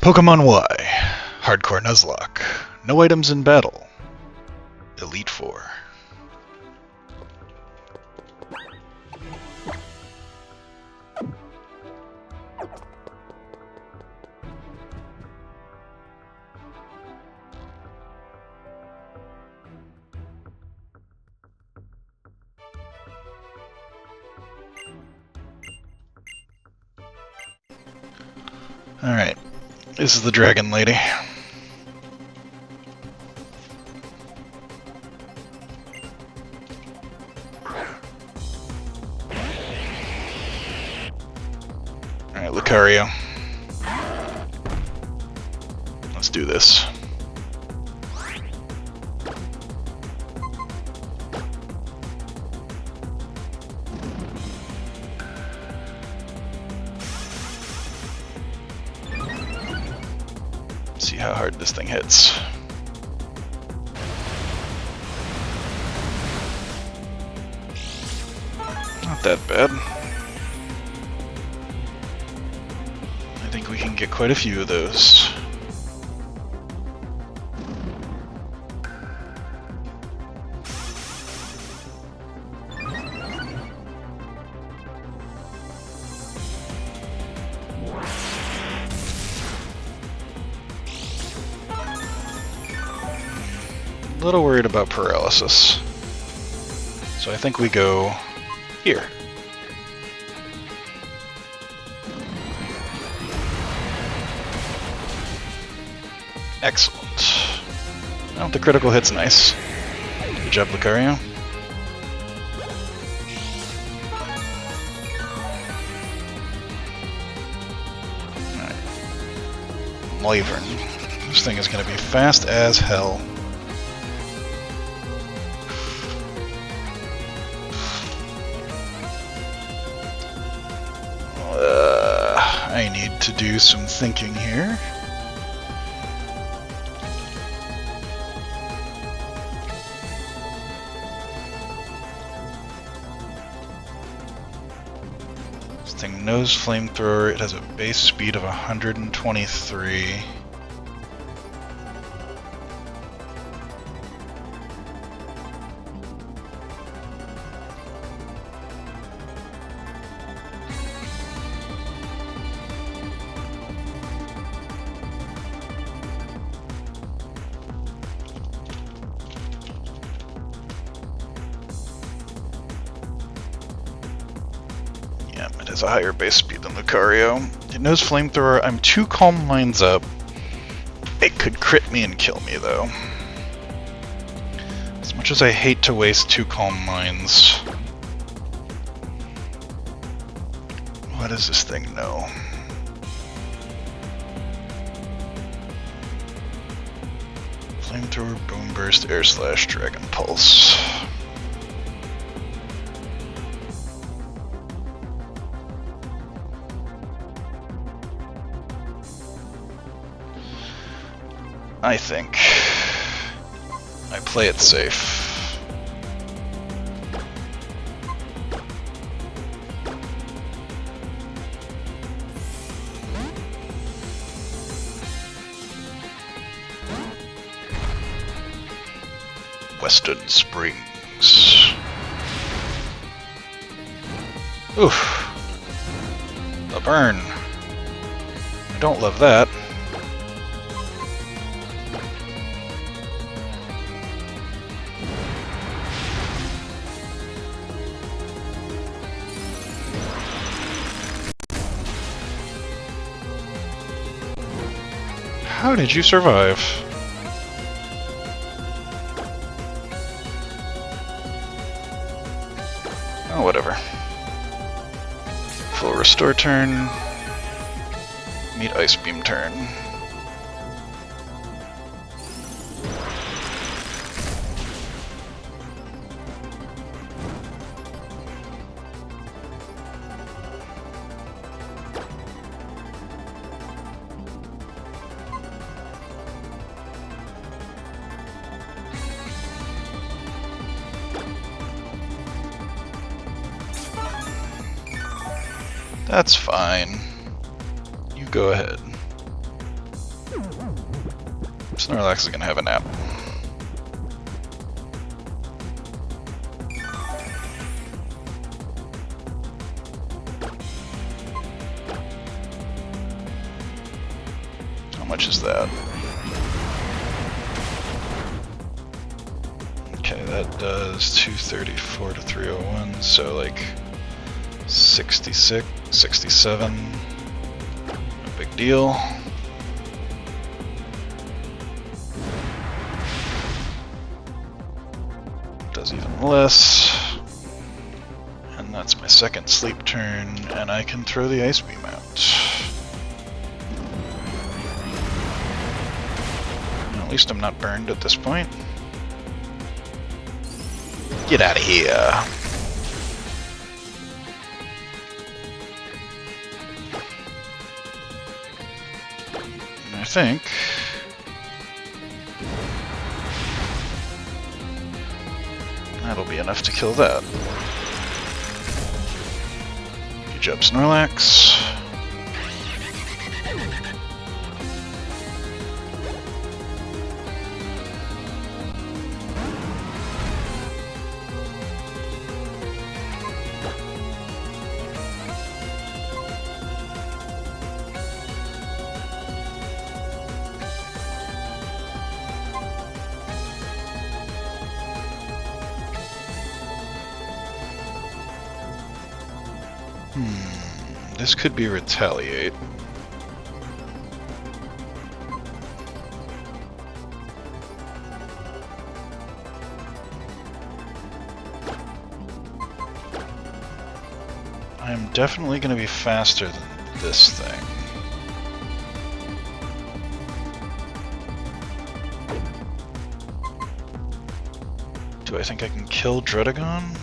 Pokemon Y. Hardcore Nuzlocke. No items in battle. Elite Four. Alright, this is the Dragon Lady. Alright, Lucario. Let's do this. See how hard this thing hits. Not that bad. I think we can get quite a few of those. A little worried about paralysis. So I think we go here. Excellent. Oh, the critical hit's nice. Good job, Lucario. Alright. Wyvern. This thing is going to be fast as hell. I need to do some thinking here. This thing knows Flamethrower. It has a base speed of 123. It has a higher base speed than Lucario. It knows Flamethrower. I'm 2 Calm Minds up. It could crit me and kill me, though. As much as I hate to waste 2 Calm Minds. What does this thing know? Flamethrower, Boom Burst, Air Slash, Dragon Pulse. I think I play it safe. Western Springs. Oof. A burn. I don't love that. How did you survive? Oh, whatever. Full restore turn. Meet Ice Beam turn. That's fine. You go ahead. Snorlax is gonna have a nap. How much is that? Okay, that does 234 to 301, so like 66, 67. No big deal. Does even less. And that's my second sleep turn, and I can throw the Ice Beam out. At least I'm not burned at this point. Get out of here. And I think that'll be enough to kill that. Good job, Snorlax. This could be retaliate. I'm definitely going to be faster than this thing. Do I think I can kill Dredagon?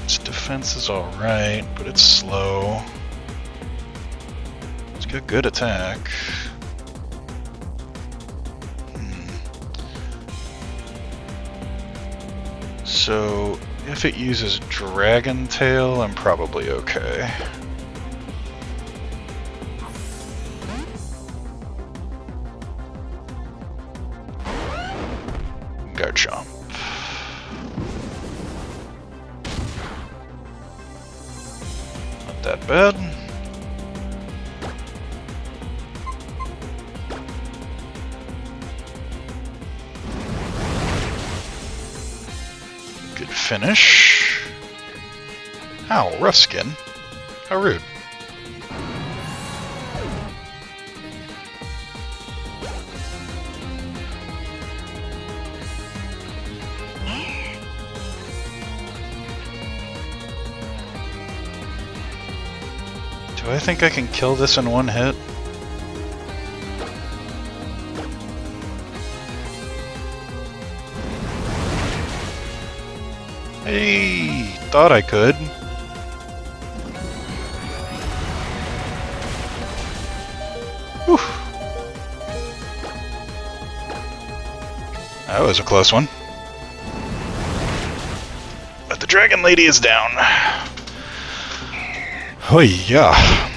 Its defense is alright, but it's slow. It's got good attack. So, if it uses Dragon Tail, I'm probably okay. Garchomp. Not that bad. Good finish. Ow, rough skin. How rude. Do I think I can kill this in one hit? Hey, thought I could. Whew. That was a close one. But the Dragon Lady is down. Oh yeah.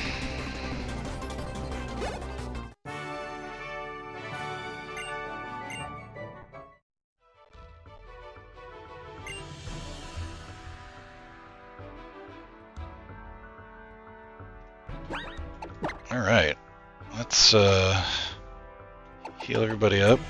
All right, let's heal everybody up.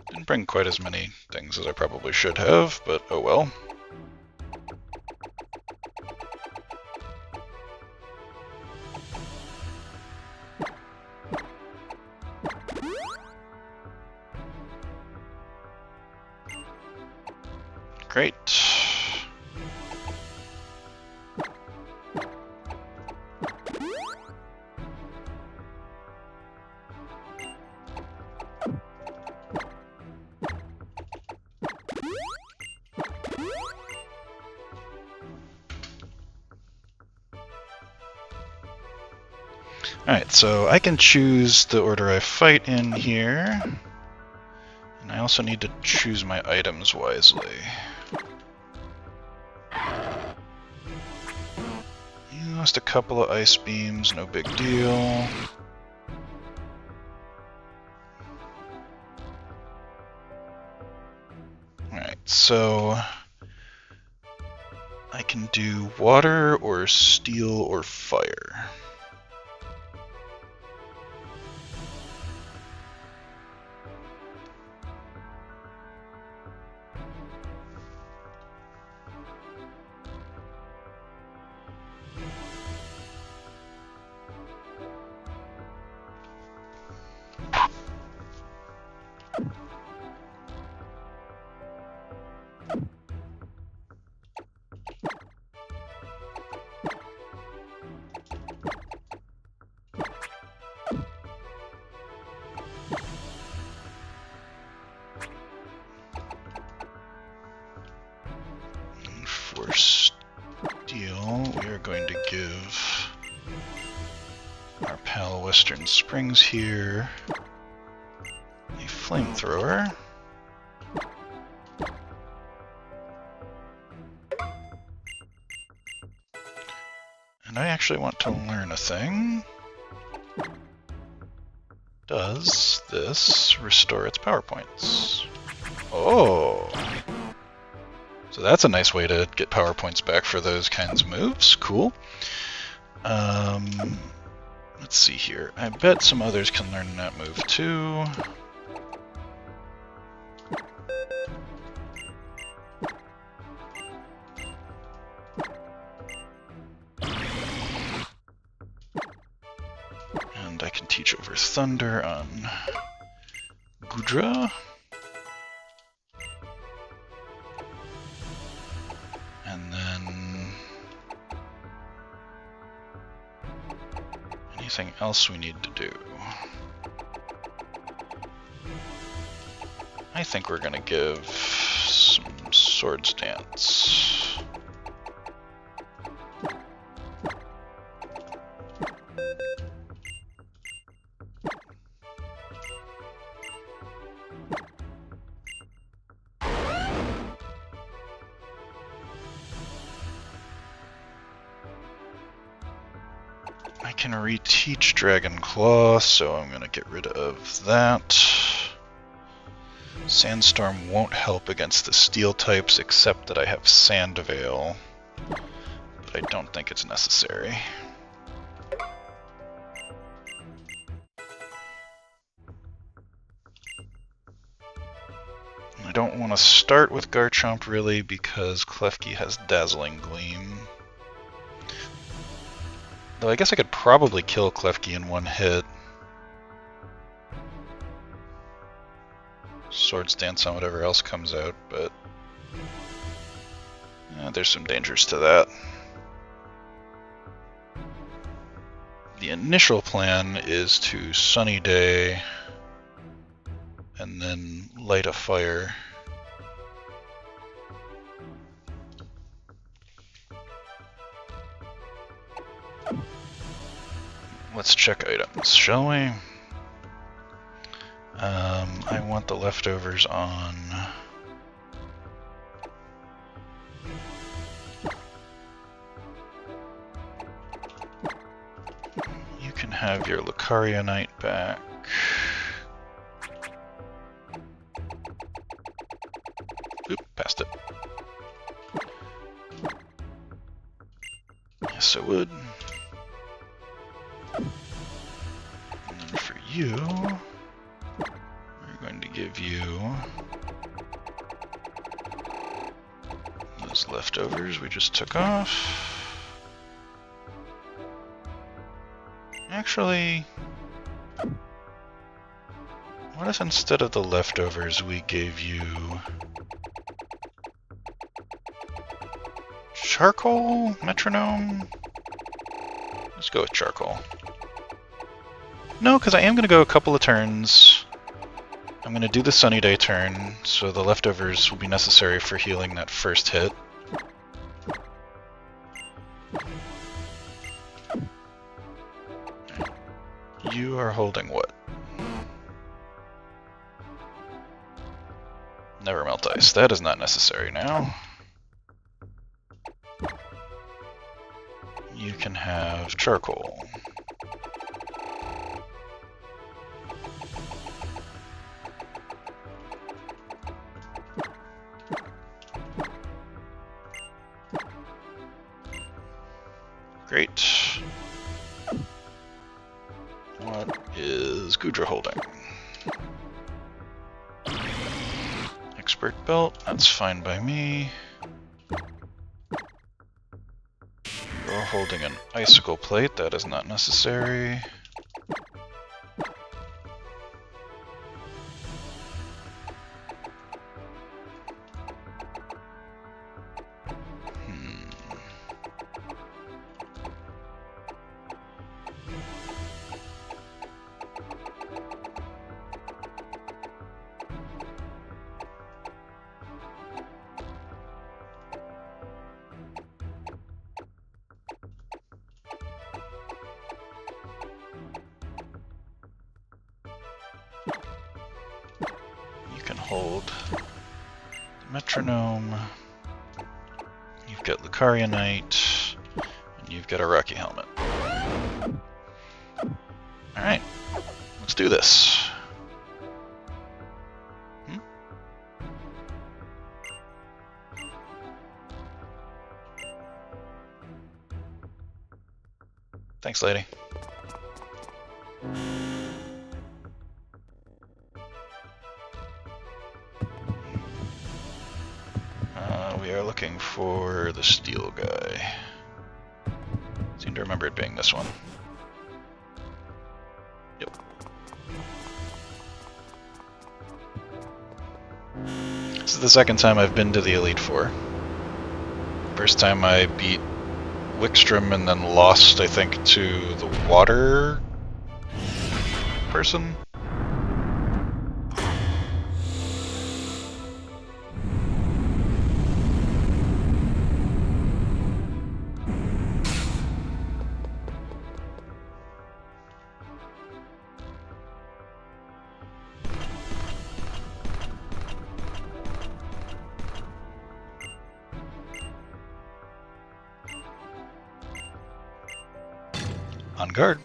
Didn't bring quite as many things as I probably should have, but oh well. Great. Alright, so I can choose the order I fight in here. And I also need to choose my items wisely. You lost a couple of ice beams, no big deal. Alright, so I can do water or steel or fire. For steel, we are going to give our pal Western Springs here a flamethrower. And I actually want to learn a thing. Does this restore its power points? Oh! So that's a nice way to get power points back for those kinds of moves. Cool. Let's see here. I bet some others can learn that move too. And I can teach over Thunder on Gudra. And then anything else we need to do? I think we're gonna give some Swords Dance. I can reteach Dragon Claw, so I'm going to get rid of that. Sandstorm won't help against the steel types, except that I have Sand Veil, but I don't think it's necessary. I don't want to start with Garchomp really, because Klefki has Dazzling Gleam. Though I guess I could probably kill Klefki in one hit. Swords Dance on whatever else comes out, but there's some dangers to that. The initial plan is to Sunny Day and then light a fire. Let's check items, shall we? I want the leftovers on you can have your Lucario Knight back. Oop, passed it. Yes, I would. And then for you, we're going to give you those leftovers we just took off. Actually, what if instead of the leftovers we gave you charcoal? Metronome? Let's go with charcoal. No, because I am going to go a couple of turns. I'm going to do the Sunny Day turn, so the leftovers will be necessary for healing that first hit. You are holding what? Never melt ice. That is not necessary now. You can have charcoal. Great. What is Gudra holding? Expert belt, that's fine by me. You're holding an icicle plate, that is not necessary. Hold the metronome. You've got Lucarionite, and you've got a Rocky helmet. Alright, let's do this. Thanks, lady. We are looking for the steel guy. Seem to remember it being this one. Yep. This is the second time I've been to the Elite Four. First time I beat Wickstrom and then lost, I think, to the water person. On guard.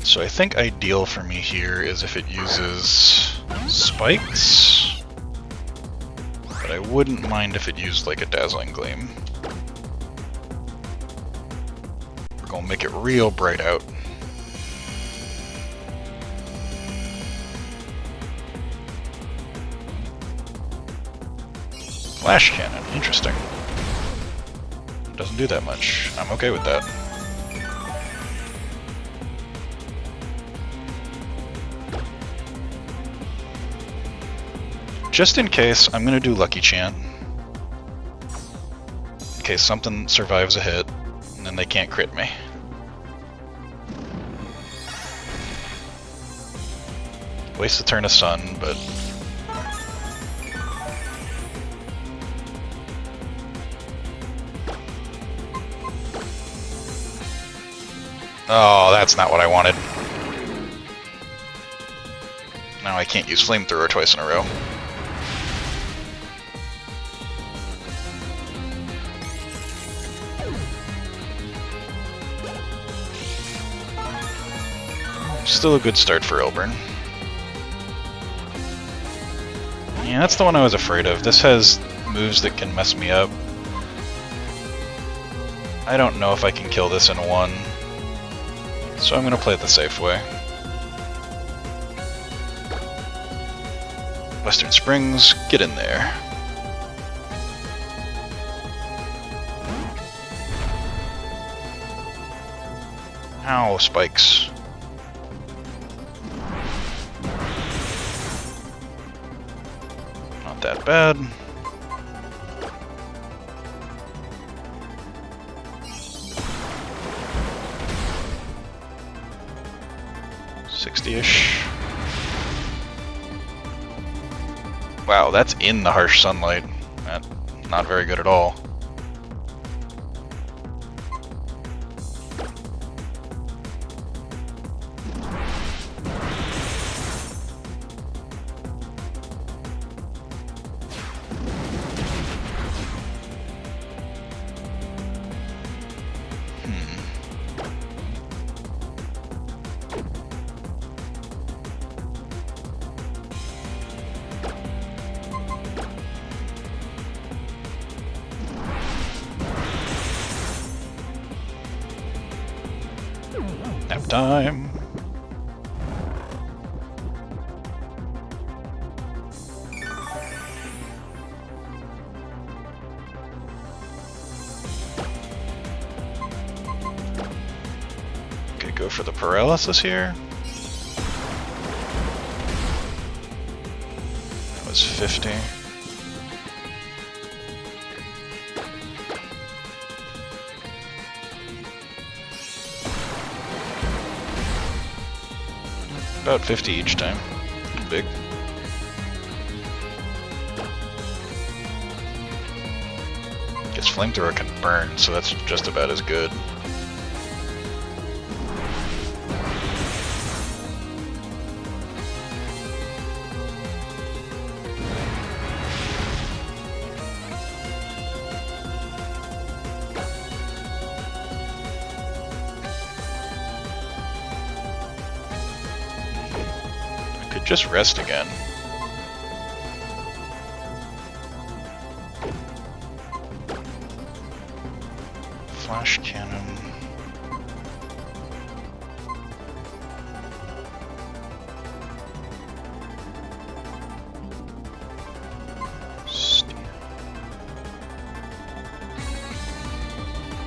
So I think ideal for me here is if it uses spikes, but I wouldn't mind if it used like a dazzling gleam. We're gonna make it real bright out. Flash cannon, interesting. Doesn't do that much. I'm okay with that. Just in case, I'm gonna do Lucky Chant. In case something survives a hit, and then they can't crit me. Waste a turn of sun, but... Oh, that's not what I wanted. Now I can't use Flamethrower twice in a row. Still a good start for Elburn. Yeah, that's the one I was afraid of. This has moves that can mess me up. I don't know if I can kill this in one. So I'm gonna play it the safe way. Western Springs, get in there. Ow, spikes. Not that bad. Wow, that's in the harsh sunlight. Not very good at all. Nap time. Okay, go for the paralysis here. That was 50. About 50 each time. Big. Guess flamethrower can burn, so that's just about as good. Just rest again. Flash cannon.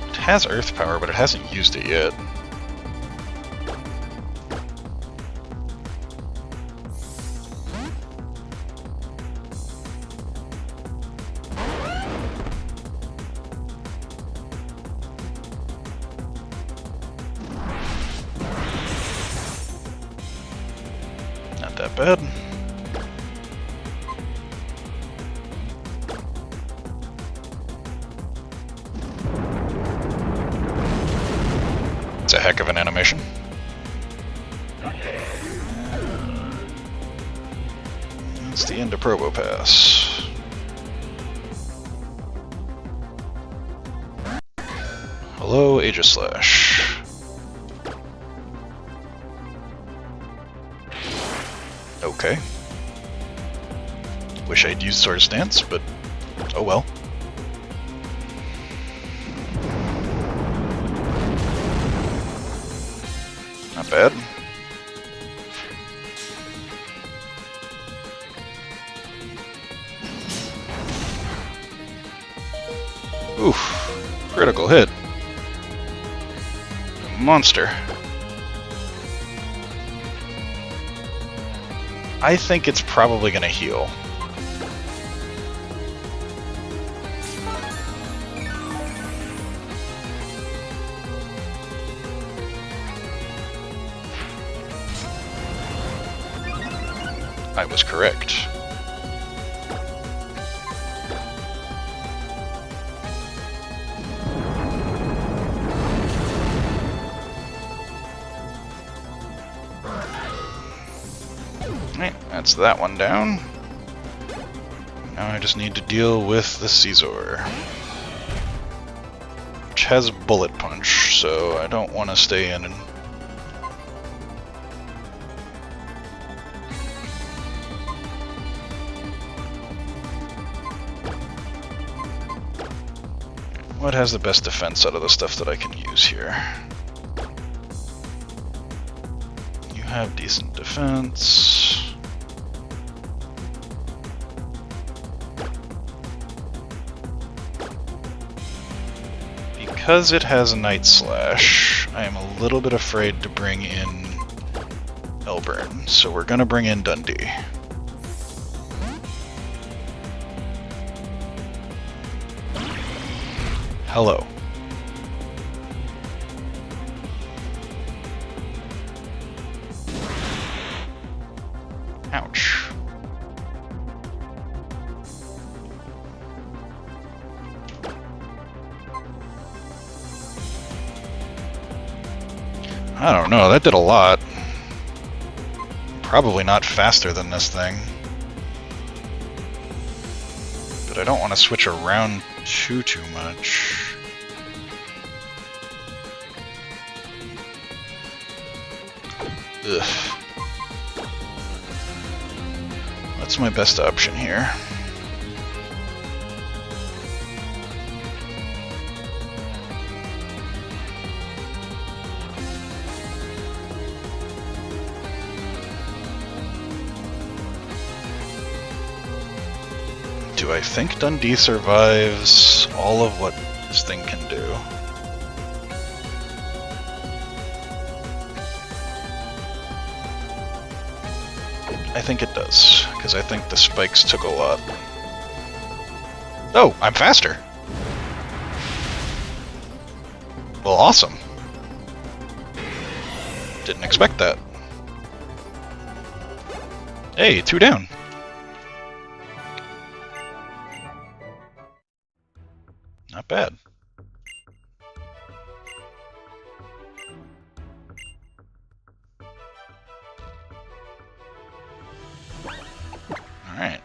It has earth power, but it hasn't used it yet. That bad. It's a heck of an animation. That's the end of Probo Pass. Hello, Aegislash. Okay. Wish I'd used Sword Stance, but oh well. Not bad. Oof. Critical hit. Monster. I think it's probably going to heal. I was correct. That's that one down. Now I just need to deal with the Caesar, which has Bullet Punch, so I don't want to stay in and... What has the best defense out of the stuff that I can use here? You have decent defense. Because it has Night Slash, I am a little bit afraid to bring in Elburn, so we're gonna bring in Dundee. Hello. Ouch. I don't know, that did a lot. Probably not faster than this thing. But I don't want to switch around too much. Ugh. What's my best option here? Do I think Dundee survives all of what this thing can do? I think it does, because I think the spikes took a lot. Oh, I'm faster! Well, awesome. Didn't expect that. Hey, 2 down. Not bad. Alright.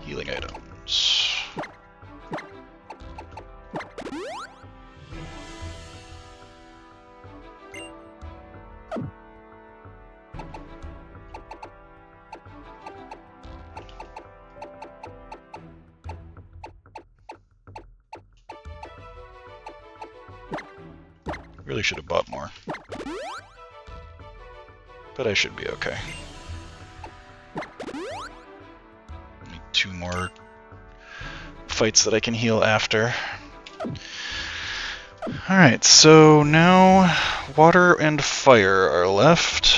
Healing items. Really should have bought more. But I should be okay. Need 2 more fights that I can heal after. Alright, so now water and fire are left.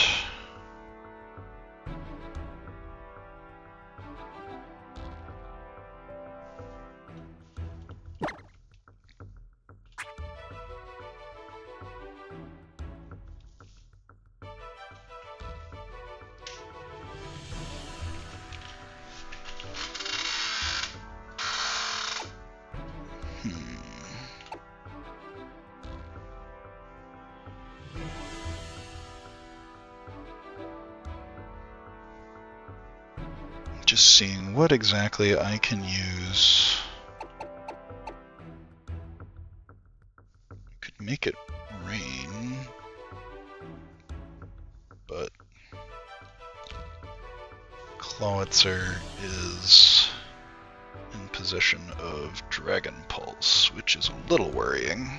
Just seeing what exactly I can use. Could make it rain, but Clawitzer is in possession of Dragon Pulse, which is a little worrying.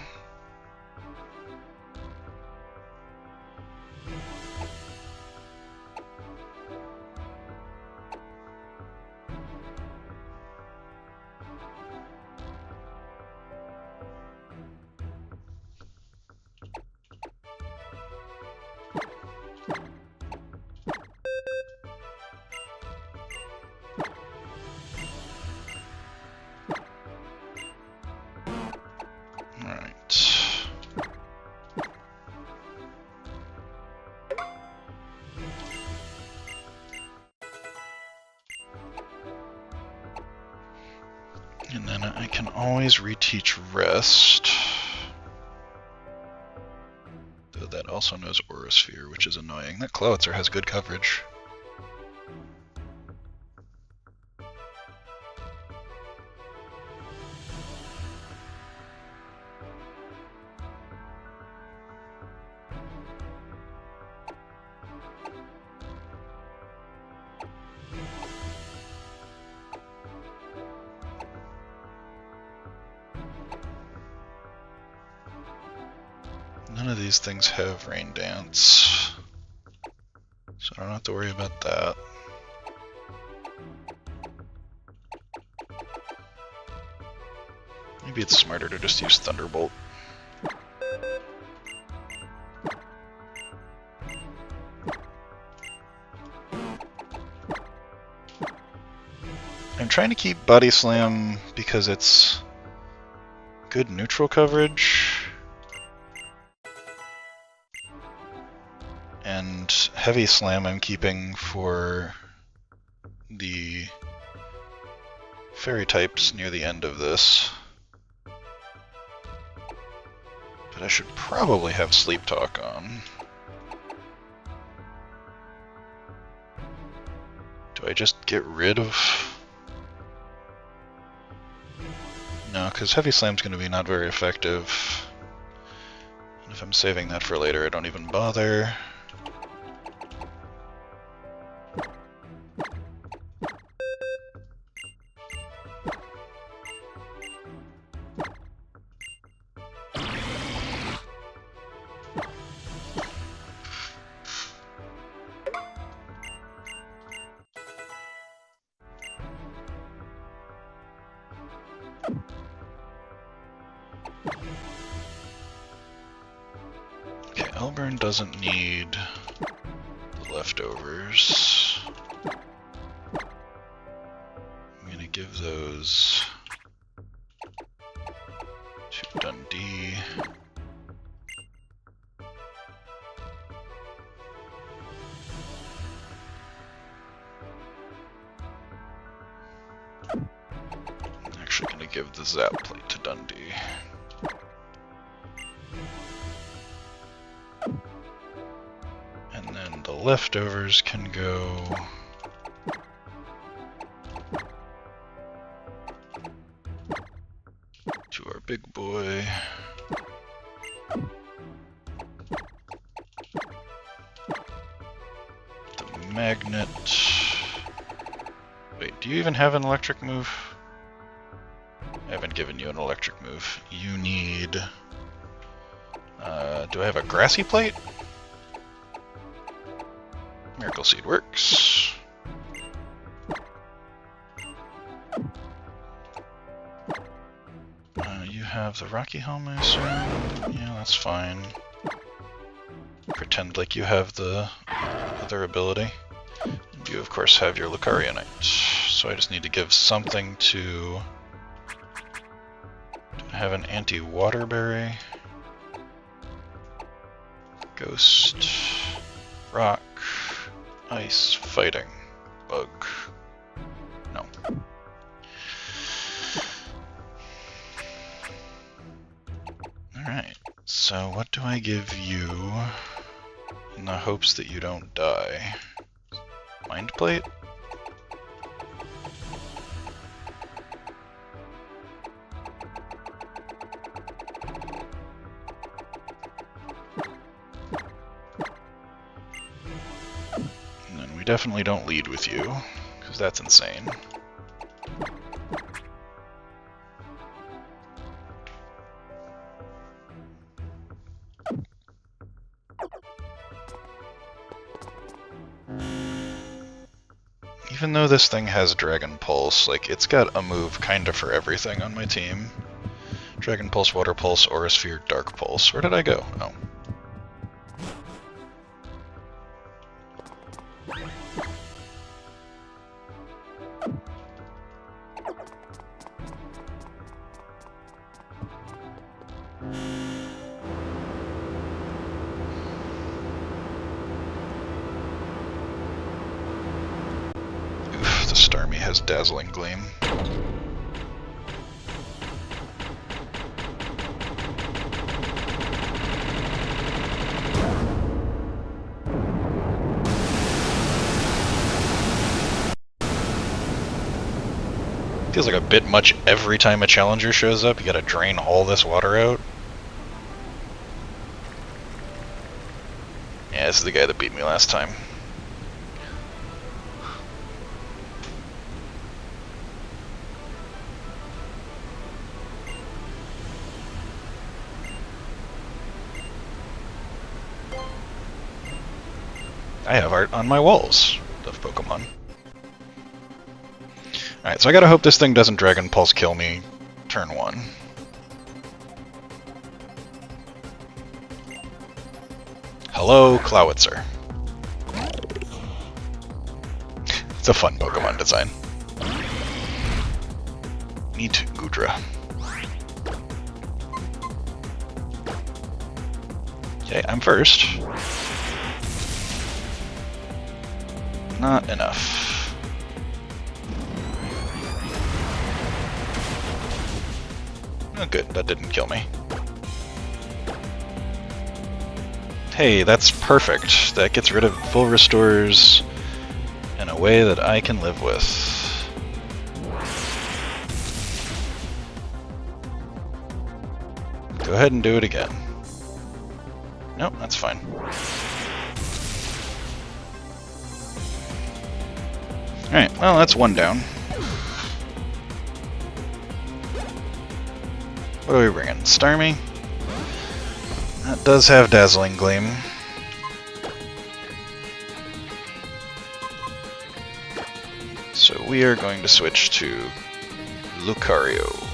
And then I can always reteach Rest. Though that also knows Aurasphere, which is annoying. That Clawitzer has good coverage. None of these things have Rain Dance, so I don't have to worry about that. Maybe it's smarter to just use Thunderbolt. I'm trying to keep Body Slam because it's good neutral coverage. And Heavy Slam I'm keeping for the fairy types near the end of this. But I should probably have Sleep Talk on. Do I just get rid of... No, because Heavy Slam's going to be not very effective. And if I'm saving that for later, I don't even bother. Okay, Elburn doesn't need the leftovers. I'm gonna give those to Dundee. I'm actually gonna give the Zap Plate to Dundee. And then the leftovers can go to our big boy. The magnet. Wait, do you even have an electric move? I haven't given you an electric move. You need... do I have a grassy plate? Miracle Seed works. You have the Rocky Helm, I assume? Yeah, that's fine. Pretend like you have the other ability. And you, of course, have your Lucarionite. So I just need to give something to... Do I have an anti-Waterberry? Ghost. Rock. Ice. Fighting. Bug. No. Alright, so what do I give you in the hopes that you don't die? Mind Plate? And then we definitely don't lead with you, because that's insane. Even though this thing has Dragon Pulse, like, it's got a move kinda for everything on my team. Dragon Pulse, Water Pulse, Aura Sphere, Dark Pulse. Where did I go? Oh. The Starmie has Dazzling Gleam. Feels like a bit much every time a challenger shows up. You gotta drain all this water out. Yeah, this is the guy that beat me last time. I have art on my walls of Pokemon. Alright, so I gotta hope this thing doesn't Dragon Pulse kill me turn 1. Hello, Clowitzer. It's a fun Pokemon design. Meet Goodra. Okay, I'm first. Not enough. Oh good, that didn't kill me. Hey, that's perfect. That gets rid of full restores in a way that I can live with. Go ahead and do it again. Nope, that's fine. Alright, well, that's one down. What are we bringing? Starmie? That does have Dazzling Gleam. So we are going to switch to Lucario.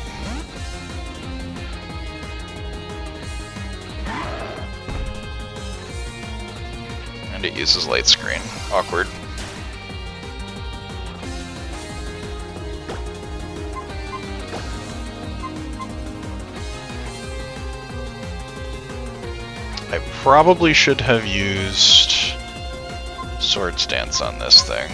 And it uses Light Screen. Awkward. I probably should have used Sword Stance on this thing.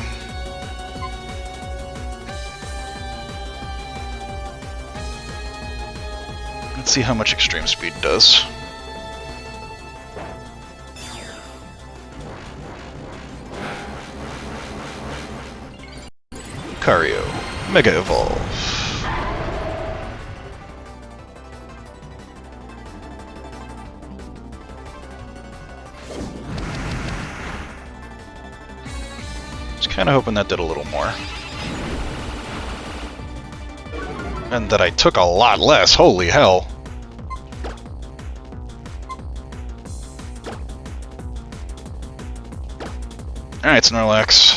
Let's see how much Extreme Speed does. Lucario, Mega Evolve. Kind of hoping that did a little more. And that I took a lot less, holy hell. Alright, Snorlax.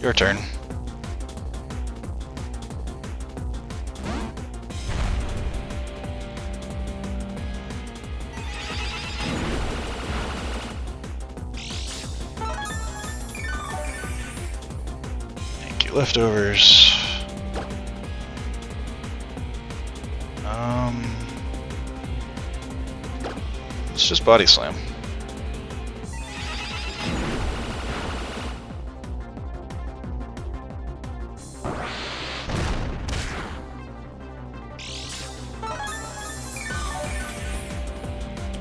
Your turn. Leftovers. Let's just Body Slam.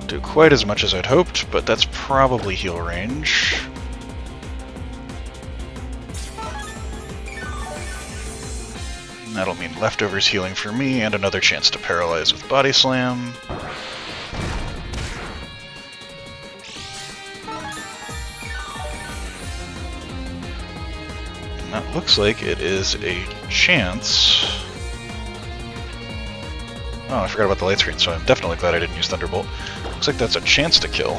Do quite as much as I'd hoped, but that's probably heal range. That'll mean leftovers healing for me, and another chance to paralyze with Body Slam. And that looks like it is a chance. Oh, I forgot about the light screen, so I'm definitely glad I didn't use Thunderbolt. Looks like that's a chance to kill.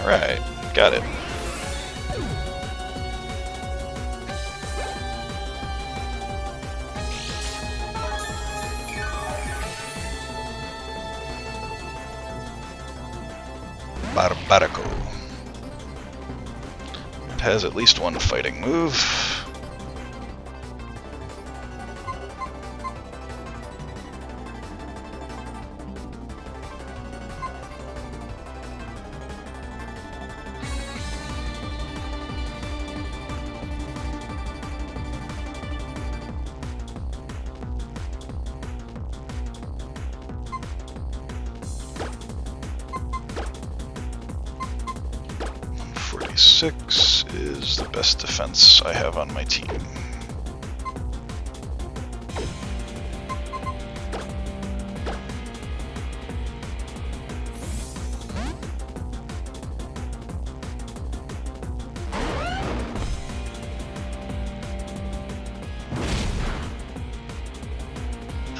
Alright, got it. Barbarico. It has at least one fighting move. Six is the best defense I have on my team.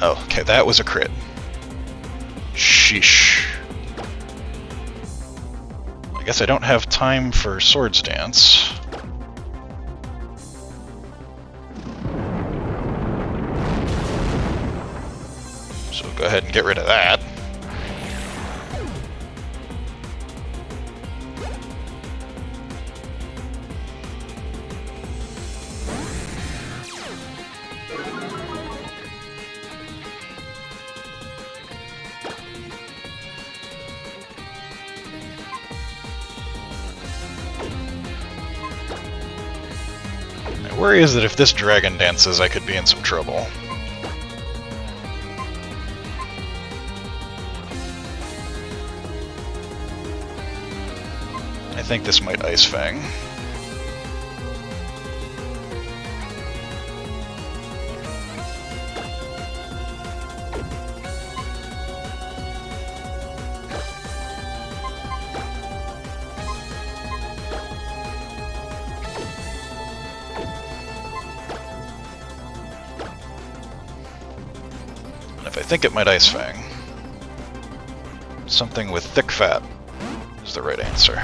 Oh, okay, that was a crit. Sheesh. I guess I don't have time for Sword Stance. So go ahead and get rid of that. worry is that if this dragon dances, I could be in some trouble. I think this might Ice Fang. I think it might Ice Fang. Something with thick fat is the right answer.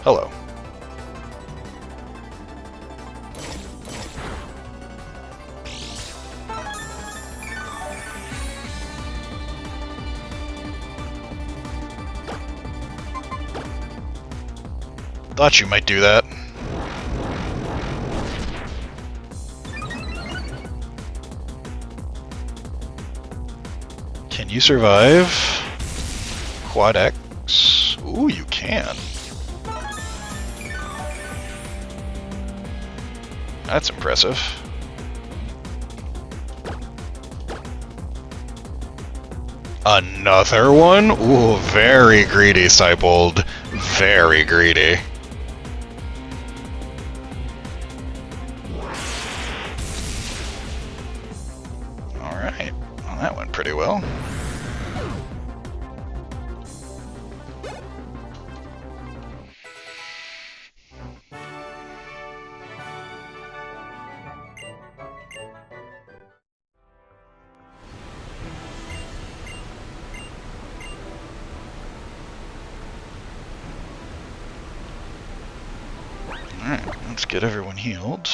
Hello. Thought you might do that. Can you survive Quad X? Ooh, you can. That's impressive. Another one? Ooh, very greedy, Seibold. Very greedy. Alright, well, that went pretty well. Alright, let's get everyone healed.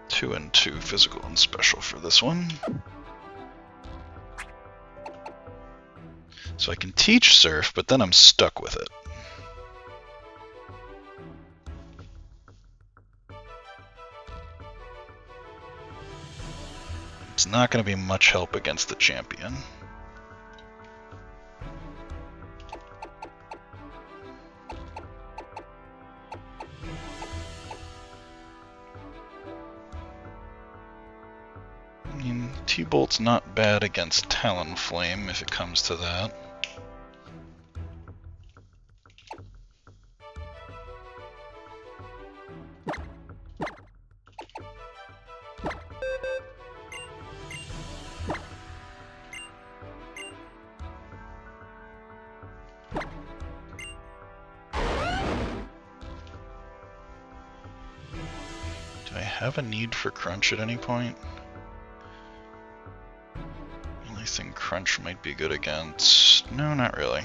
Two and two, physical and special for this one. So I can teach Surf, but then I'm stuck with it. It's not going to be much help against the champion. I mean, T-Bolt's not bad against Talonflame if it comes to that. Do I have a need for Crunch at any point? The only thing Crunch might be good against... No, not really.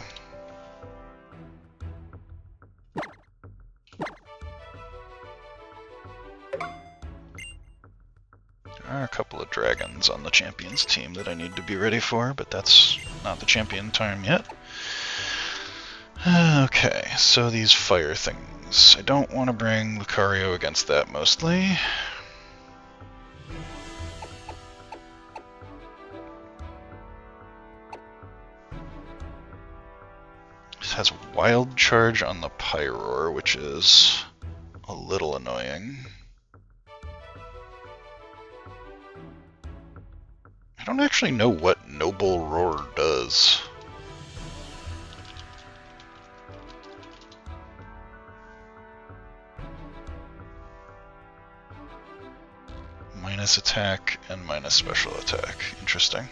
There are a couple of dragons on the champions team that I need to be ready for, but that's not the champion time yet. Okay, so these fire things. I don't want to bring Lucario against that mostly. This has Wild Charge on the Pyroar, which is a little annoying. I don't actually know what Noble Roar does. Minus attack and minus special attack. Interesting.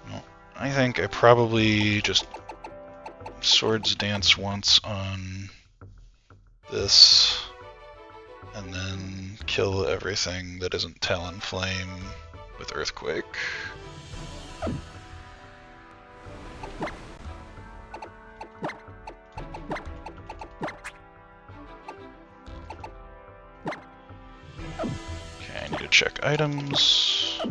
Well, I think I probably just Swords Dance once on this, and then kill everything that isn't Talonflame with Earthquake. check items.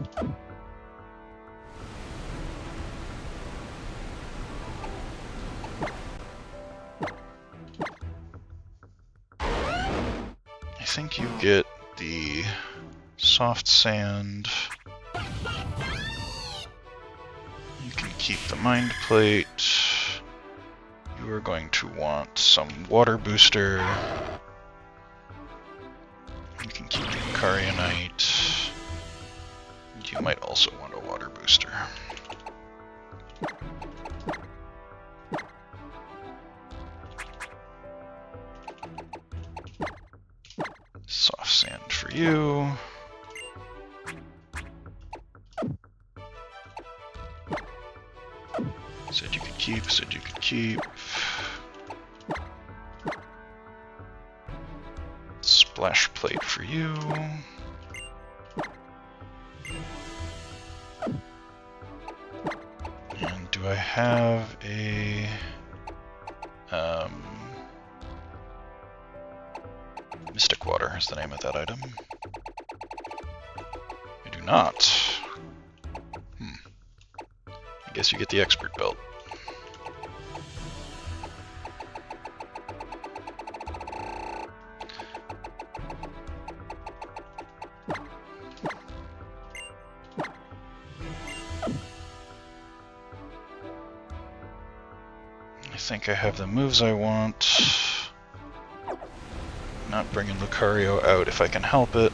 I think you get the soft sand. You can keep the mind plate. You are going to want some water booster. You can keep the Carionite. You might also want a water booster. Soft sand for you. Said you could keep, said you could keep. Splash plate for you. And do I have a... Mystic Water is the name of that item. I do not. I guess you get the Expert Belt. I think I have the moves I want. Not bringing Lucario out if I can help it.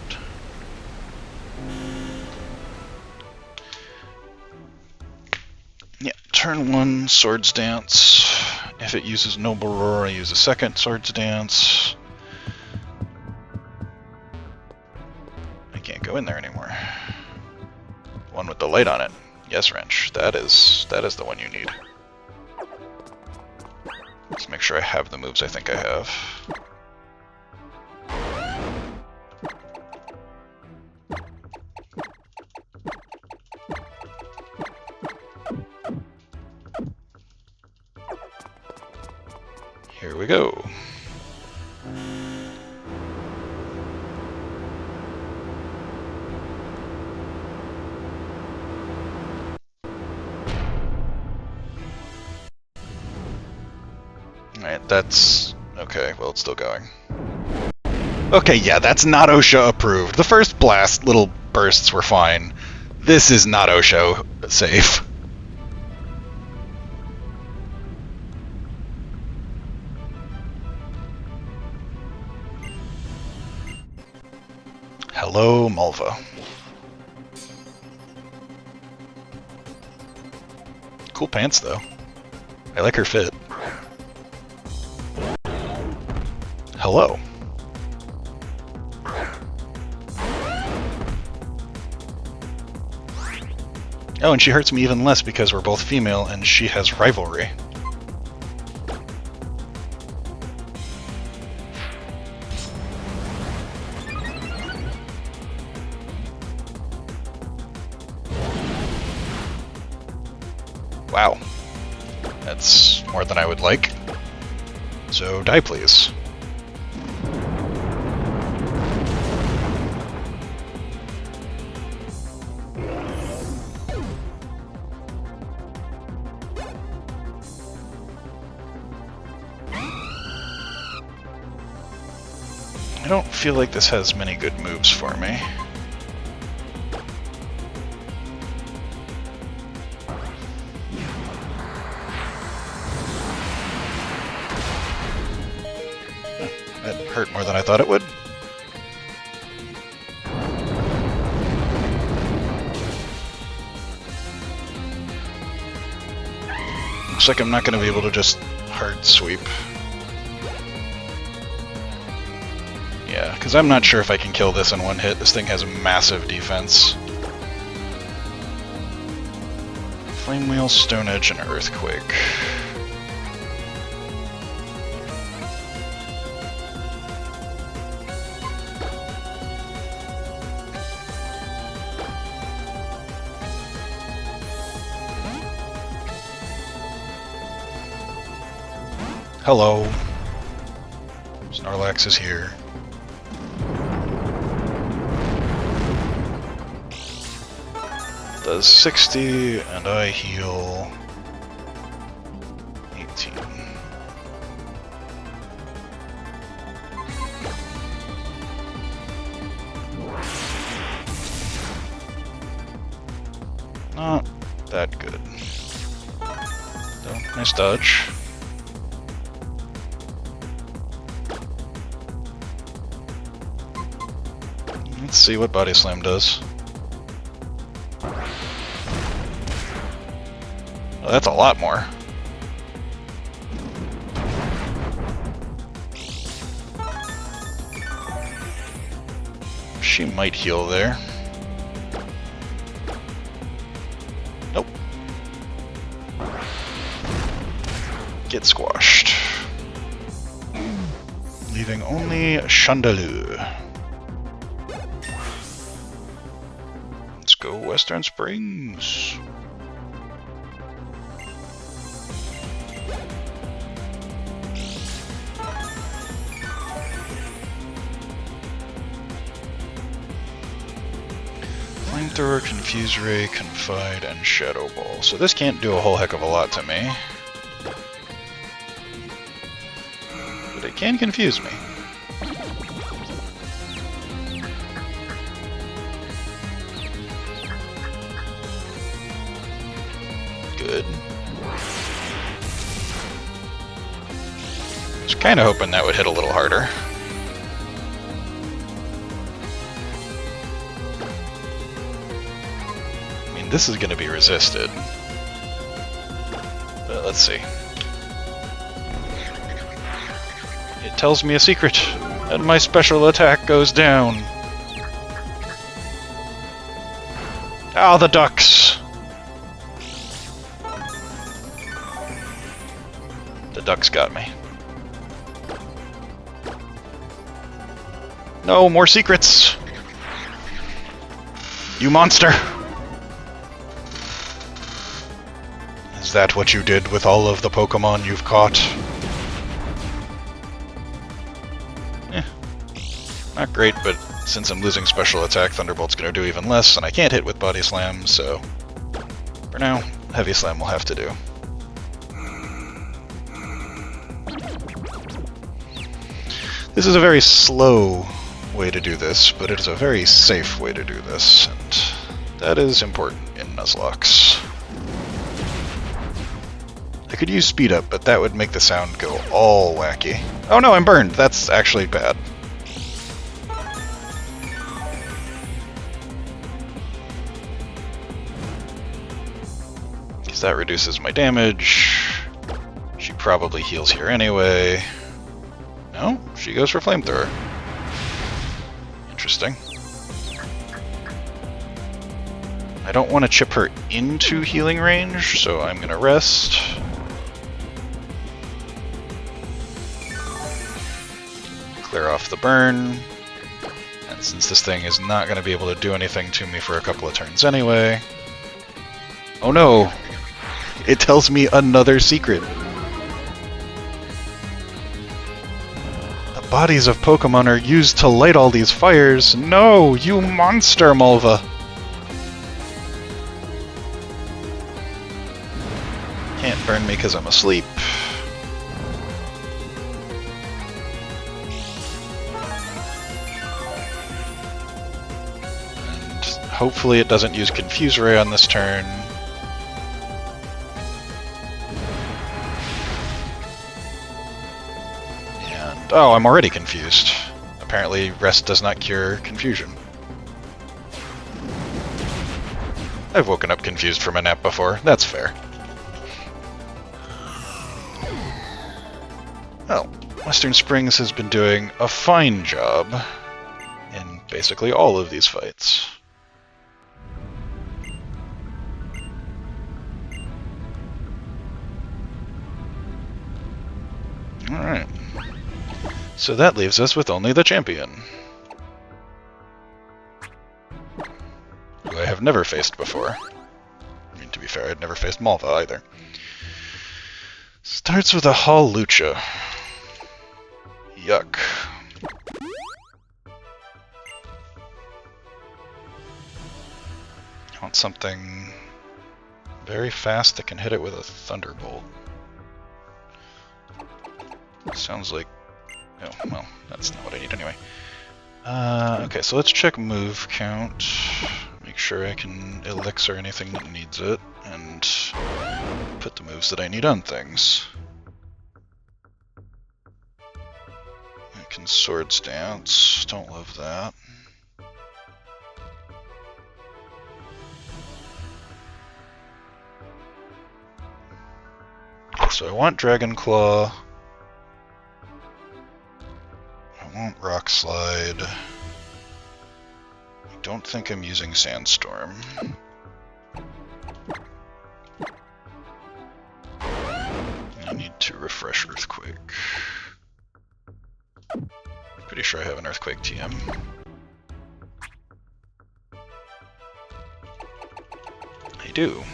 Yeah, turn 1, Swords Dance. If it uses Noble Roar, I use a second Swords Dance. I can't go in there anymore. One with the light on it. Yes, Wrench. That is the one you need. Let's make sure I have the moves I think I have. Here we go. Alright, that's... okay, well, it's still going. Okay, yeah, that's not OSHA approved. The first blast, little bursts were fine. This is not OSHA safe. Hello, Malva. Cool pants, though. I like her fit. Hello. Oh, and she hurts me even less because we're both female and she has rivalry. Wow. That's more than I would like. So die, please. I don't feel like this has many good moves for me. That hurt more than I thought it would. Looks like I'm not going to be able to just hard sweep. Yeah, because I'm not sure if I can kill this in one hit. This thing has massive defense. Flame Wheel, Stone Edge, and Earthquake. Hello. Snorlax is here. does 60, and I heal 18. Not that good. So, nice dodge. Let's see what Body Slam does. Oh, that's a lot more. She might heal there. Nope. Get squashed. Leaving only Chandelure. Let's go Western Springs. Flamethrower, Confuse Ray, Confide, and Shadow Ball. So this can't do a whole heck of a lot to me. But it can confuse me. Good. I was kind of hoping that would hit a little harder. I mean, this is going to be resisted. But let's see. It tells me a secret, and my special attack goes down. Ah, the ducks! The ducks got me. No, more secrets! You monster! Is that what you did with all of the Pokemon you've caught? Not great, but since I'm losing special attack, Thunderbolt's gonna do even less, and I can't hit with Body Slam, so for now, Heavy Slam will have to do. This is a very slow way to do this, but it is a very safe way to do this, and that is important in Nuzlocke. I could use Speed Up, but that would make the sound go all wacky. Oh no, I'm burned! That's actually bad. Because that reduces my damage. She probably heals here anyway. No, she goes for Flamethrower. Interesting. I don't want to chip her into healing range, so I'm going to rest. Clear off the burn. And since this thing is not going to be able to do anything to me for a couple of turns anyway... Oh no! It tells me another secret. The bodies of Pokemon are used to light all these fires. No, you monster, Malva! Can't burn me because I'm asleep. And hopefully it doesn't use Confuse Ray on this turn. And oh, I'm already confused. Apparently rest does not cure confusion. I've woken up confused from a nap before. That's fair. Well, Western Springs has been doing a fine job in basically all of these fights. Alright. So that leaves us with only the champion, who I have never faced before. I mean, to be fair, I'd never faced Malva either. Starts with a Hawlucha. Yuck. want something very fast that can hit it with a thunderbolt. Sounds like... oh, well, that's not what I need anyway. Okay, so let's check move count. Make sure I can elixir anything that needs it, and put the moves that I need on things. I can swords dance, don't love that. So I want Dragon Claw. I want Rock Slide. I don't think I'm using Sandstorm. I need to refresh Earthquake. Pretty sure I have an Earthquake TM. I do.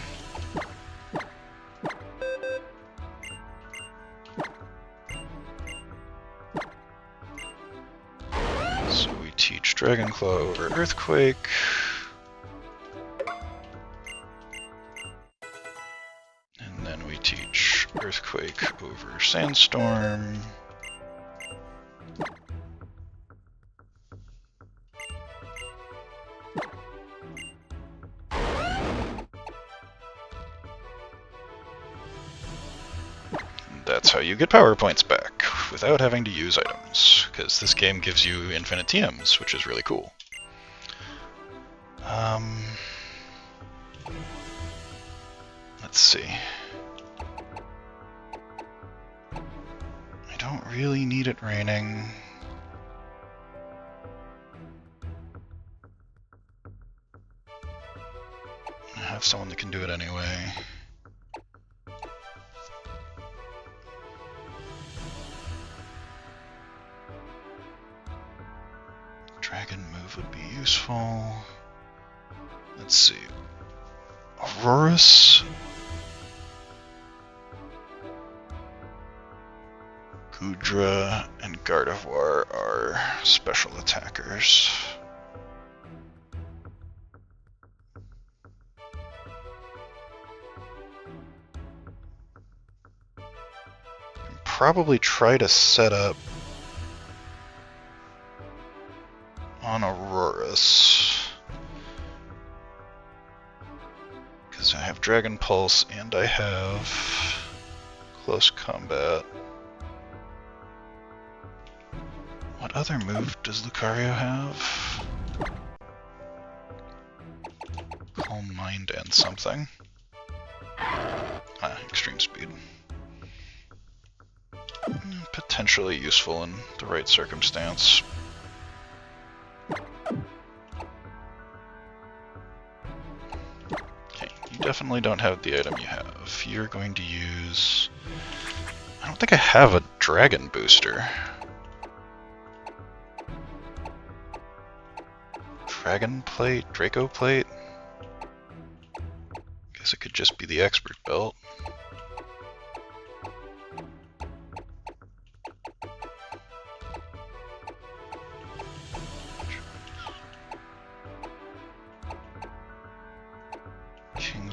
So we teach Dragon Claw over Earthquake. And then we teach Earthquake over Sandstorm. That's how you get power points back, without having to use items, because this game gives you infinite TMs, which is really cool. Let's see. I don't really need it raining. I have someone that can do it anyway. Dragon move would be useful. Let's see. Aurorus, Gudra, and Gardevoir are special attackers. Probably try to set up on Aurorus, because I have Dragon Pulse and I have Close Combat. What other move does Lucario have? Calm Mind and something. Extreme Speed. Potentially useful in the right circumstance. Definitely don't have the item you have. You're going to use... I don't think I have a Dragon Booster. Dragon Plate? Draco Plate? Guess it could just be the Expert Belt.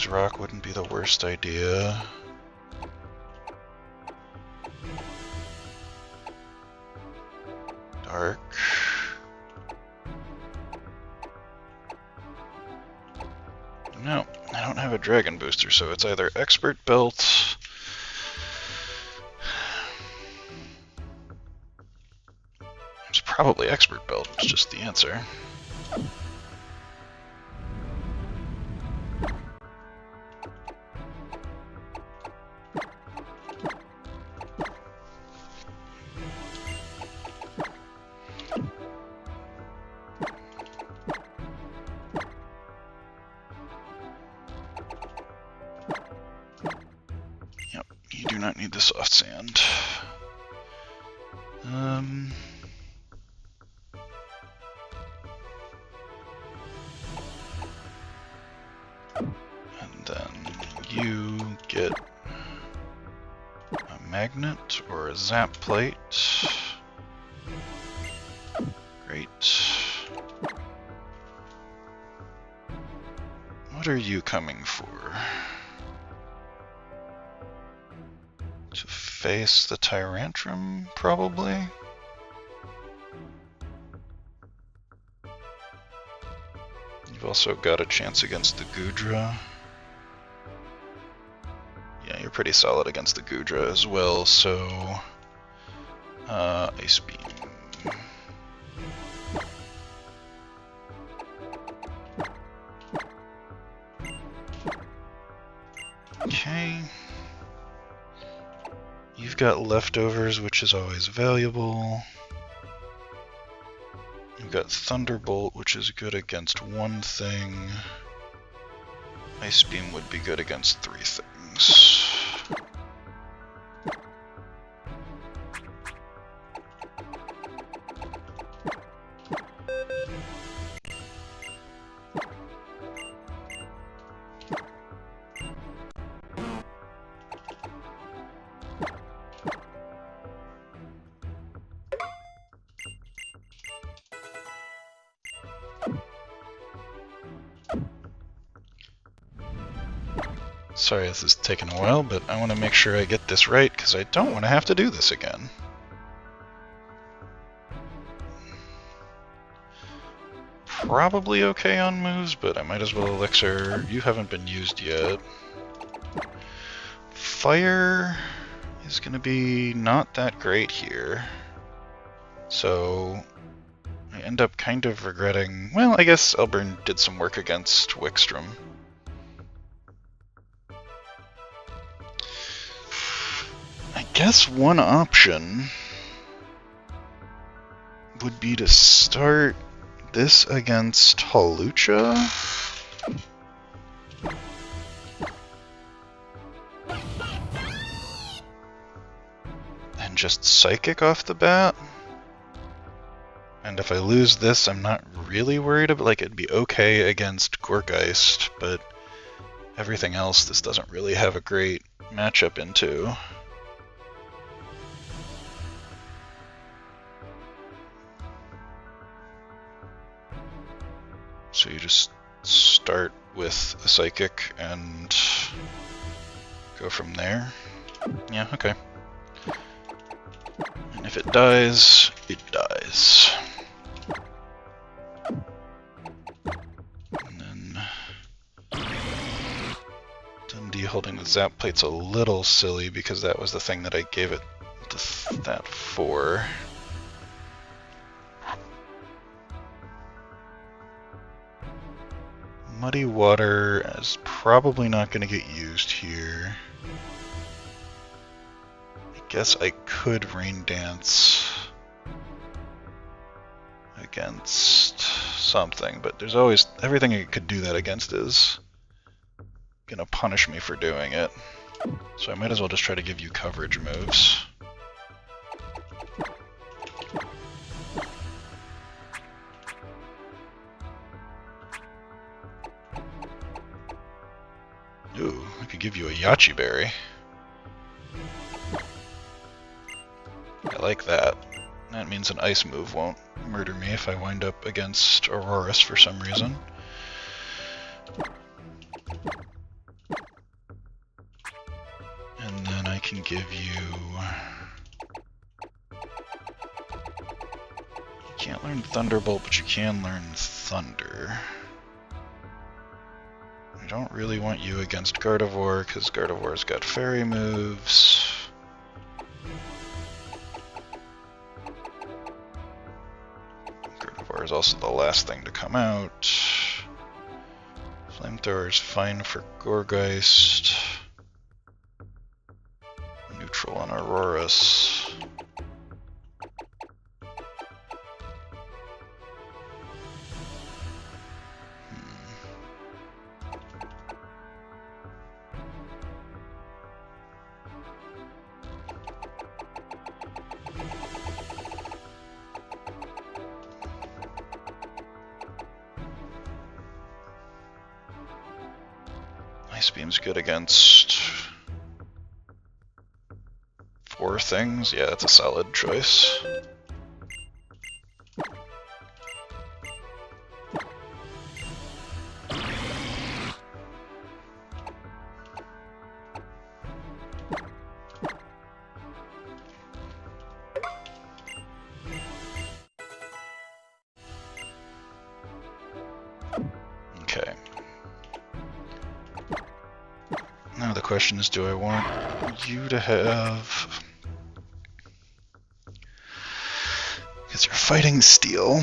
Rock wouldn't be the worst idea. Dark. No, I don't have a Dragon Booster, so it's either Expert Belt. It's probably Expert Belt, it's just the answer. Soft sand. And then you get a magnet or a zap plate. Great. What What are you coming for? To face the Tyrantrum, probably? You've also got a chance against the Gudra. Yeah, you're pretty solid against the Gudra as well, so... Ice Beam. Okay. You've got leftovers, which is always valuable. You've got Thunderbolt, which is good against one thing. Ice Beam would be good against 3 things. Sorry this is taking a while, but I want to make sure I get this right, because I don't want to have to do this again. Probably okay on moves, but I might as well elixir. You haven't been used yet. Fire is going to be not that great here. So I end up kind of regretting... Well, I guess Elburn did some work against Wickstrom. I guess one option would be to start this against Hawlucha. And just Psychic off the bat. And if I lose this, I'm not really worried about, like, it'd be okay against Gorgeist, but everything else this doesn't really have a great matchup into. So you just start with a Psychic and go from there. Yeah, okay. And if it dies, it dies. And then Dundee holding the Zap Plate's a little silly because that was the thing that I gave it that for. Muddy Water is probably not going to get used here. I guess I could Rain Dance against something, but there's always... everything I could do that against is going to punish me for doing it. So I might as well just try to give you coverage moves. Ooh, I could give you a Yachi Berry. I like that. That means an ice move won't murder me if I wind up against Auroras for some reason. And then I can give you... You can't learn Thunderbolt, but you can learn Thunder. I don't really want you against Gardevoir, because Gardevoir's got fairy moves. Gardevoir is also the last thing to come out. Flamethrower is fine for Gorgeist. Neutral on Auroras. Ice Beam's good against 4 things. Yeah, that's a solid choice. question is, do I want you to have... Because you're fighting steel.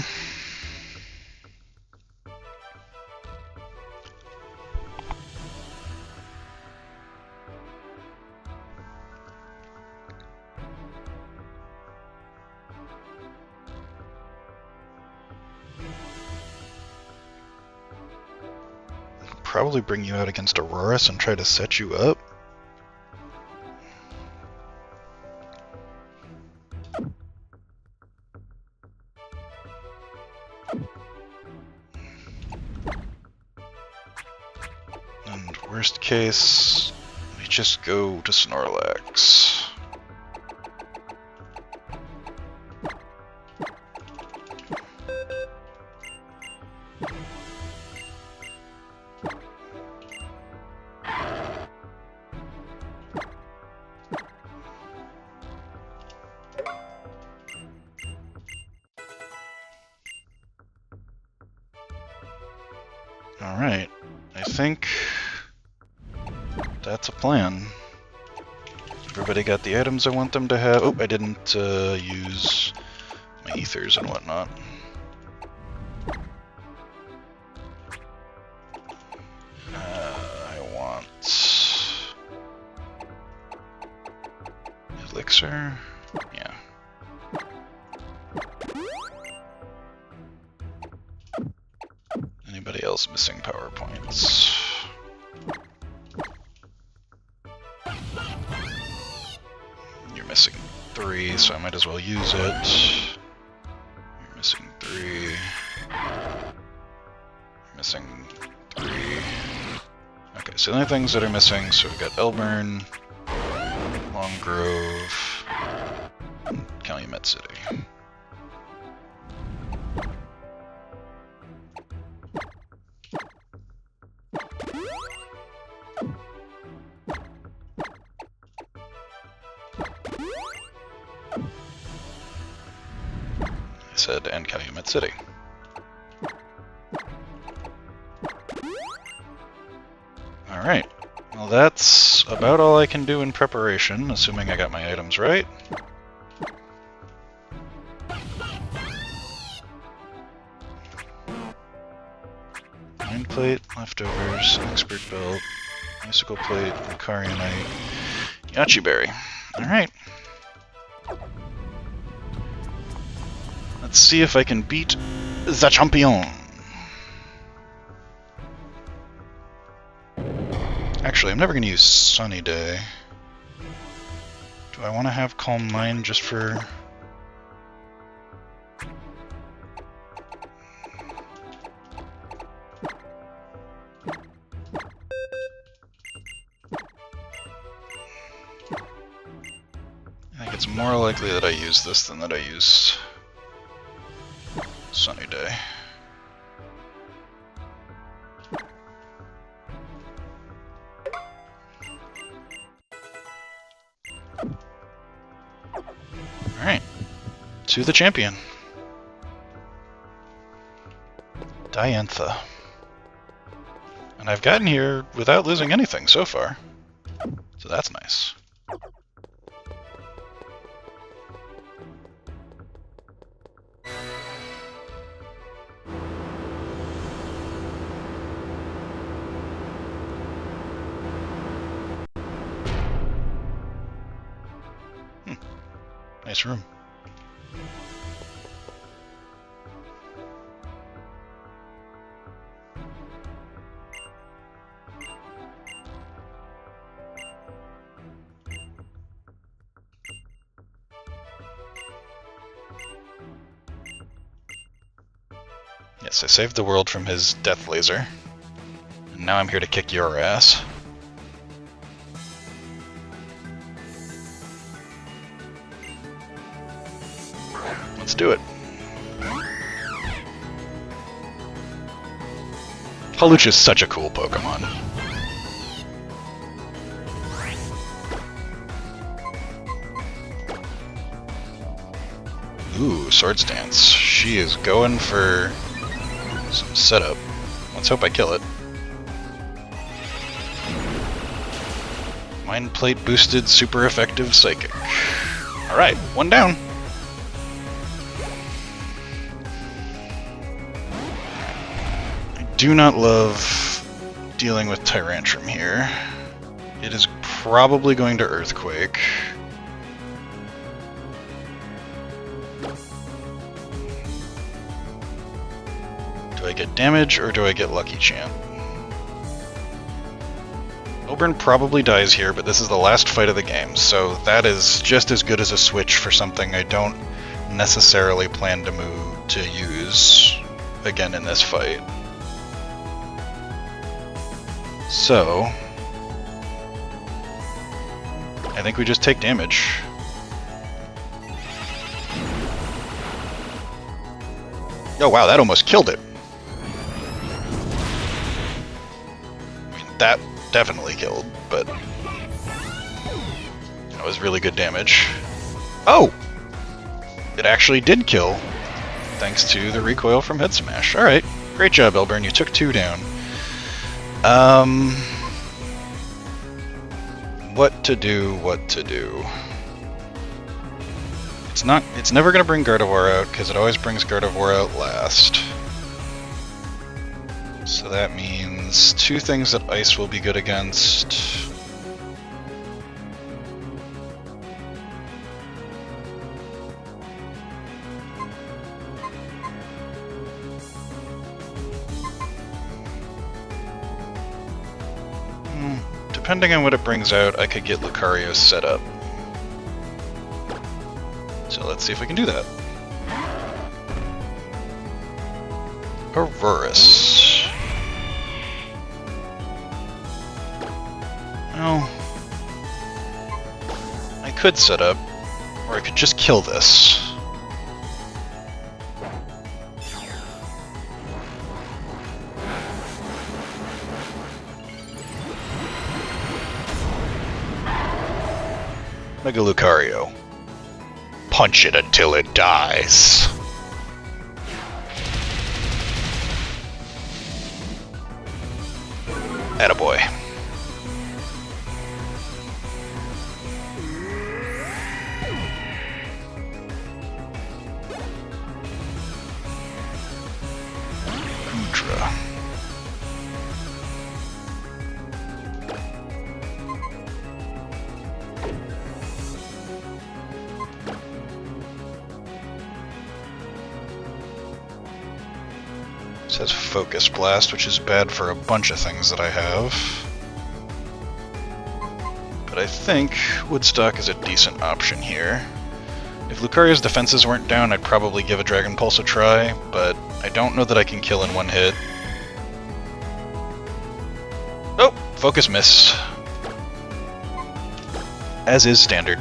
Probably bring you out against Auroras and try to set you up. And worst case, we just go to Snorlax. Alright, I think that's a plan. Everybody got the items I want them to have. Oh, I didn't use my ethers and whatnot. I want elixir. Yeah. Anybody else missing power points? You're missing 3, so I might as well use it. You're missing 3. You're missing 3. Okay, so the only things that are missing, so we've got Elburn, Long Grove, and Calumet City. I said, and Calumet City. Alright, well that's about all I can do in preparation, assuming I got my items right. Mind Plate, Leftovers, Expert Belt, Icicle Plate, Lucarionite, Yachi Berry. Alright. Let's see if I can beat the champion. Actually, I'm never going to use Sunny Day. Do I want to have Calm Mind just for... I think it's more likely that I use this than that I use Sunny Day. Alright, to the champion. Diantha. And I've gotten here without losing anything so far. So that's nice. Nice room. Yes, I saved the world from his death laser. And now I'm here to kick your ass. Let's do it. Hawlucha is such a cool Pokemon. Ooh, Swords Dance. She is going for some setup. Let's hope I kill it. Mind Plate boosted, super effective Psychic. Alright, one down. I do not love dealing with Tyrantrum here. It is probably going to Earthquake. Do I get damage or do I get Lucky Chant? Elburn probably dies here, but this is the last fight of the game, so that is just as good as a switch for something I don't necessarily plan to use again in this fight. So I think we just take damage. Oh wow, that almost killed it. I mean, that definitely killed, but that was really good damage. Oh! It actually did kill, thanks to the recoil from Head Smash. Alright, great job, Elburn. You took 2 down. What to do, what to do. It's never gonna bring Gardevoir out, because it always brings Gardevoir out last. So that means 2 things that Ice will be good against. Depending on what it brings out, I could get Lucario set up. So let's see if we can do that. Aurorus. Well, I could set up, or I could just kill this. Mega Lucario. Punch it until it dies. Attaboy. Goodra. It says Focus Blast, which is bad for a bunch of things that I have. But I think Woodstock is a decent option here. If Lucario's defenses weren't down, I'd probably give a Dragon Pulse a try, but I don't know that I can kill in one hit. Oh! Focus miss. As is standard.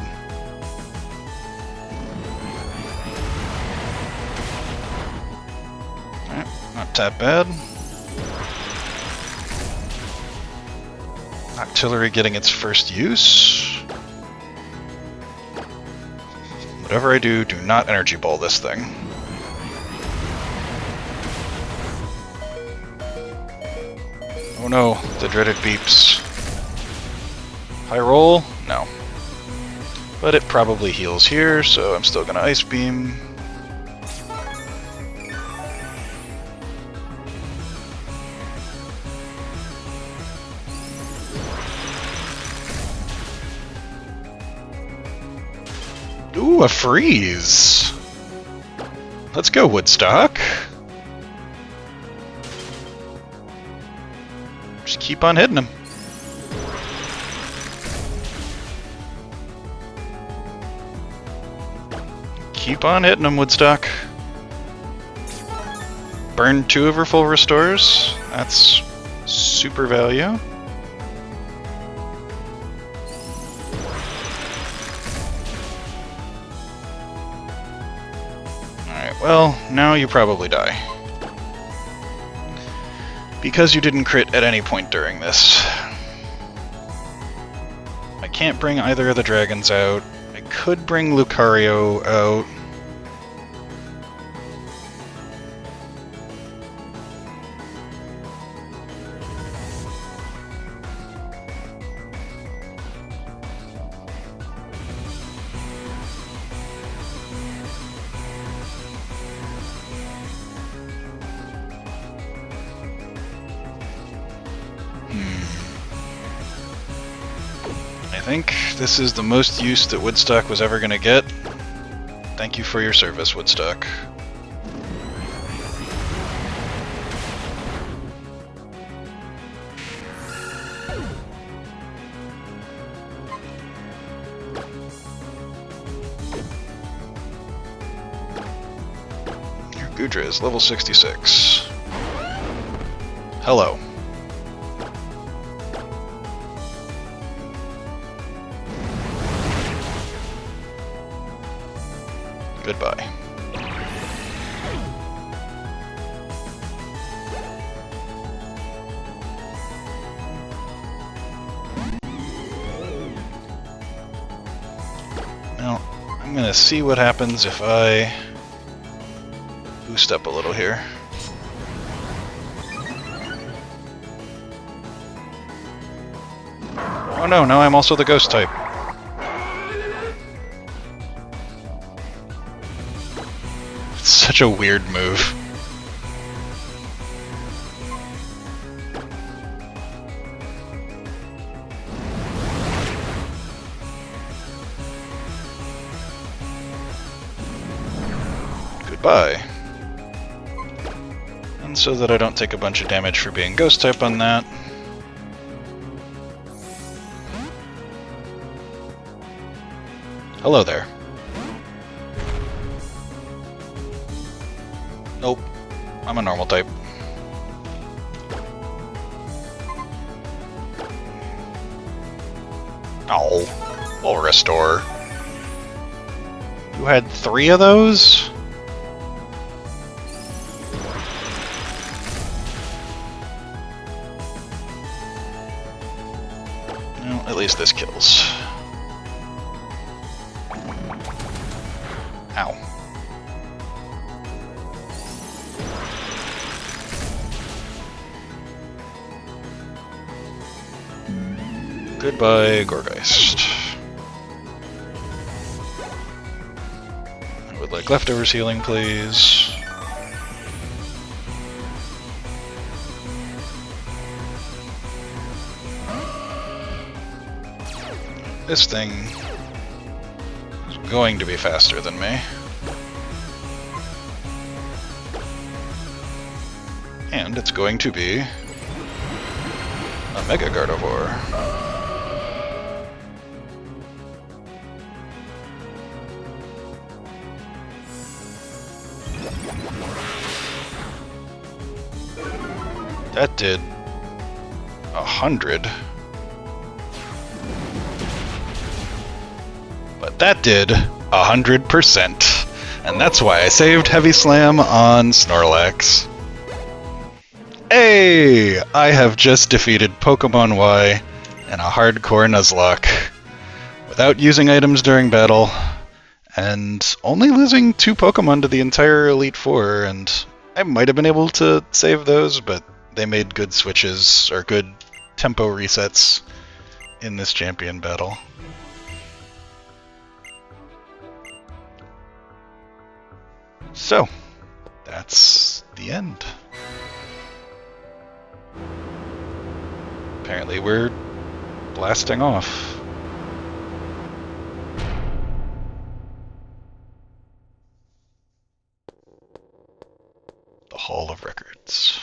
Not that bad. Octillery getting its first use. Whatever I do, do not Energy Ball this thing. Oh no, the dreaded beeps. High roll? No. But it probably heals here, so I'm still gonna Ice Beam. Ooh, a freeze! Let's go, Woodstock. Just keep on hitting him. Keep on hitting him, Woodstock. Burn 2 of her full restores. That's super value. Well, now you probably die. Because you didn't crit at any point during this. I can't bring either of the dragons out. I could bring Lucario out. think this is the most use that Woodstock was ever going to get. Thank you for your service, Woodstock. Your Gudra is level 66. Hello. Goodbye. Now, I'm gonna see what happens if I boost up a little here. Oh no, now I'm also the ghost type. It's such a weird move. Goodbye. And so that I don't take a bunch of damage for being ghost type on that. Hello there. Nope. I'm a normal type. Oh, we'll restore. You had 3 of those? Well, at least this kills. Ow. Goodbye, Gorgeist. I would like leftovers healing, please. This thing is going to be faster than me. And it's going to be a Mega Gardevoir. That did 100. But that did 100%. And that's why I saved Heavy Slam on Snorlax. Hey! I have just defeated Pokemon Y in a hardcore Nuzlocke without using items during battle and only losing 2 Pokemon to the entire Elite Four, and I might have been able to save those, but they made good switches, or good tempo resets in this champion battle. So, that's the end. Apparently we're blasting off. The Hall of Records.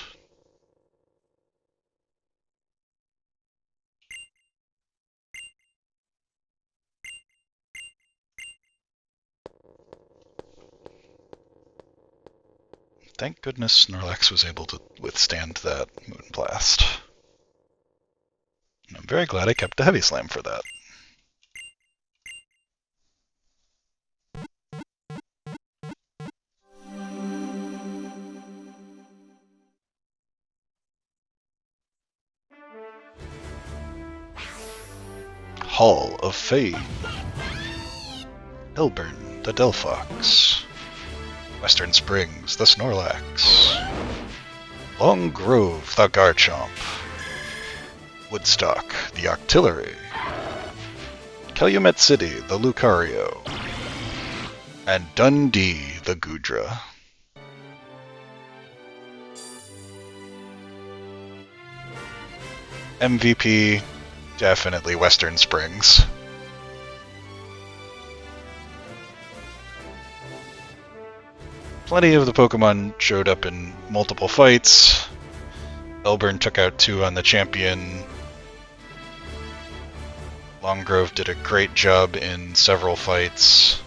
Thank goodness Snorlax was able to withstand that Moonblast. And I'm very glad I kept a Heavy Slam for that. Hall of Fame. Elburn, the Delphox. Western Springs, the Snorlax. Long Grove, the Garchomp. Woodstock, the Octillery. Calumet City, the Lucario. And Dundee, the Gudra. MVP, definitely Western Springs. Plenty of the Pokemon showed up in multiple fights. Elburn took out 2 on the champion. Longgrove did a great job in several fights.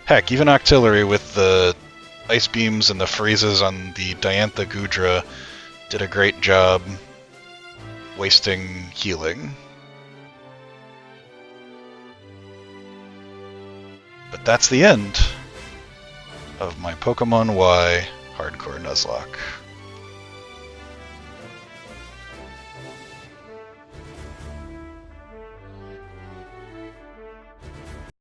Heck, even Octillery with the Ice Beams and the freezes on the Diantha Gudra did a great job wasting healing. But that's the end of my Pokemon Y Hardcore Nuzlocke.